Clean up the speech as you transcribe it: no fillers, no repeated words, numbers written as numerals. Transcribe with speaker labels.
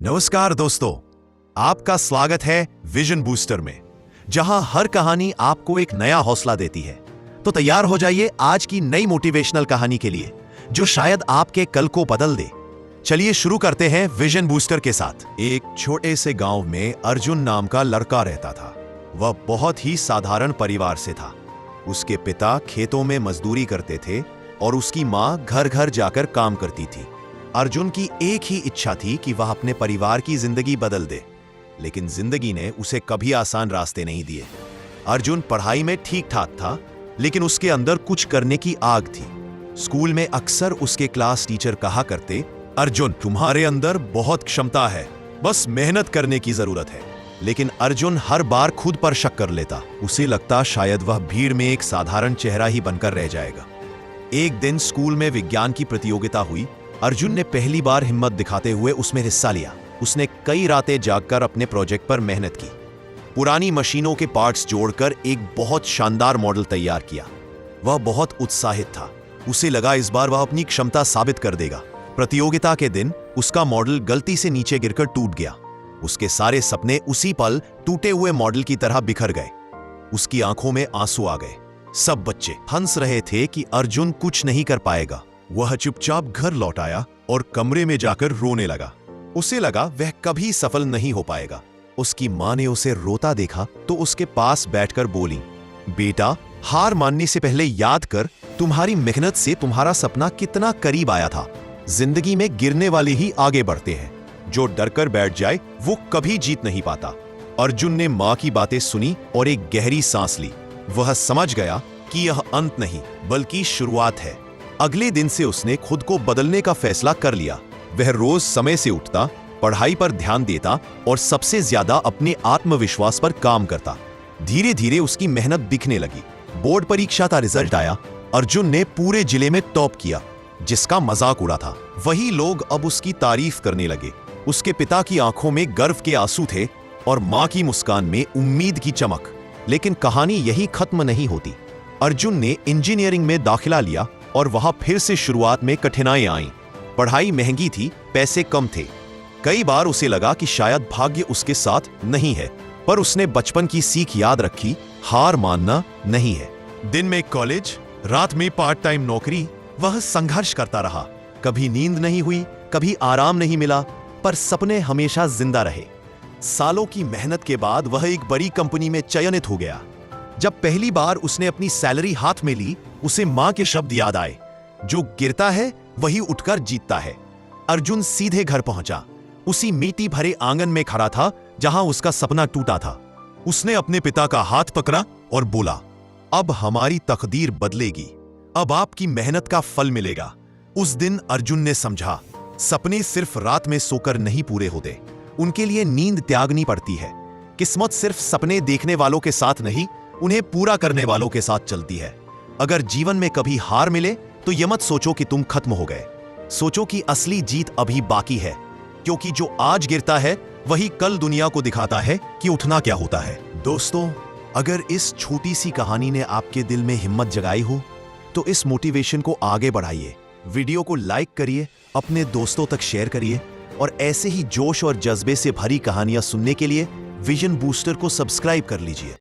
Speaker 1: नमस्कार दोस्तों, आपका स्वागत है विजन बूस्टर में, जहां हर कहानी आपको एक नया हौसला देती है। तो तैयार हो जाइए आज की नई मोटिवेशनल कहानी के लिए, जो शायद आपके कल को बदल दे। चलिए शुरू करते हैं विजन बूस्टर के साथ। एक छोटे से गांव में अर्जुन नाम का लड़का रहता था। वह बहुत ही साधारण परिवार से था। उसके पिता खेतों में मजदूरी करते थे और उसकी माँ घर घर जाकर काम करती थी। अर्जुन की एक ही इच्छा थी कि वह अपने परिवार की जिंदगी बदल दे, लेकिन जिंदगी ने उसे कभी आसान रास्ते नहीं दिए। अर्जुन पढ़ाई में ठीक ठाक था, लेकिन उसके अंदर कुछ करने की आग थी। स्कूल में अक्सर उसके क्लास टीचर कहा करते, अर्जुन तुम्हारे अंदर बहुत क्षमता है, बस मेहनत करने की जरूरत है। लेकिन अर्जुन हर बार खुद पर शक कर लेता। उसे लगता शायद वह भीड़ में एक साधारण चेहरा ही बनकर रह जाएगा। एक दिन स्कूल में विज्ञान की प्रतियोगिता हुई। अर्जुन ने पहली बार हिम्मत दिखाते हुए उसमें हिस्सा लिया। उसने कई रातें जागकर अपने प्रोजेक्ट पर मेहनत की। पुरानी मशीनों के पार्ट्स जोड़कर एक बहुत शानदार मॉडल तैयार किया। वह बहुत उत्साहित था। उसे लगा इस बार वह अपनी क्षमता साबित कर देगा। प्रतियोगिता के दिन उसका मॉडल गलती से नीचे गिरकर टूट गया। उसके सारे सपने उसी पल टूटे हुए मॉडल की तरह बिखर गए। उसकी आंखों में आंसू आ गए। सब बच्चे हंस रहे थे कि अर्जुन कुछ नहीं कर पाएगा। वह चुपचाप घर लौट आया और कमरे में जाकर रोने लगा। उसे लगा वह कभी सफल नहीं हो पाएगा। उसकी मां ने उसे रोता देखा तो उसके पास बैठकर बोली, बेटा, हार मानने से पहले याद कर, तुम्हारी मेहनत से तुम्हारा सपना कितना करीब आया था। जिंदगी में गिरने वाले ही आगे बढ़ते हैं। जो डरकर बैठ जाए वो कभी जीत नहीं पाता। अर्जुन ने मां की बातें सुनी और एक गहरी सांस ली। वह समझ गया कि यह अंत नहीं बल्कि शुरुआत है। अगले दिन से उसने खुद को बदलने का फैसला कर लिया। वह रोज समय से उठता, पढ़ाई पर ध्यान देता और सबसे ज्यादा अपने आत्मविश्वास पर काम करता। धीरे धीरे उसकी मेहनत दिखने लगी। बोर्ड परीक्षा का रिजल्ट आया। अर्जुन ने पूरे जिले में टॉप किया, जिसका मजाक उड़ा था। वही लोग अब उसकी तारीफ करने लगे। उसके पिता की आंखों में गर्व के आंसू थे और मां की मुस्कान में उम्मीद की चमक। लेकिन कहानी यही खत्म नहीं होती। अर्जुन ने इंजीनियरिंग में दाखिला लिया और वहां फिर से शुरुआत में कठिनाइयां आईं। पढ़ाई महंगी थी, पैसे कम थे। कई बार उसे लगा कि शायद भाग्य उसके साथ नहीं है, पर उसने बचपन की सीख याद रखी, हार मानना नहीं है। दिन में कॉलेज, रात में पार्ट टाइम नौकरी, वह संघर्ष करता रहा। कभी नींद नहीं हुई, कभी आराम नहीं मिला, पर सपने हमेशा जिंदा रहे। सालों की मेहनत के बाद वह एक बड़ी कंपनी में चयनित हो गया। जब पहली बार उसने अपनी सैलरी हाथ में ली, उसे मां के शब्द याद आए, जो गिरता है वही उठकर जीतता है। अर्जुन सीधे घर पहुंचा। उसी मिट्टी भरे आंगन में खड़ा था जहां उसका सपना टूटा था। उसने अपने पिता का हाथ पकड़ा और बोला, अब हमारी तकदीर बदलेगी, अब आपकी मेहनत का फल मिलेगा। उस दिन अर्जुन ने समझा, सपने सिर्फ रात में सोकर नहीं पूरे होते, उनके लिए नींद त्यागनी पड़ती है। किस्मत सिर्फ सपने देखने वालों के साथ नहीं, उन्हें पूरा करने वालों के साथ चलती है। अगर जीवन में कभी हार मिले तो ये मत सोचो कि तुम खत्म हो गए। सोचो कि असली जीत अभी बाकी है, क्योंकि जो आज गिरता है वही कल दुनिया को दिखाता है कि उठना क्या होता है। दोस्तों, अगर इस छोटी सी कहानी ने आपके दिल में हिम्मत जगाई हो तो इस मोटिवेशन को आगे बढ़ाइए। वीडियो को लाइक करिए, अपने दोस्तों तक शेयर करिए और ऐसे ही जोश और जज्बे से भरी कहानियां सुनने के लिए विजन बूस्टर को सब्सक्राइब कर लीजिए।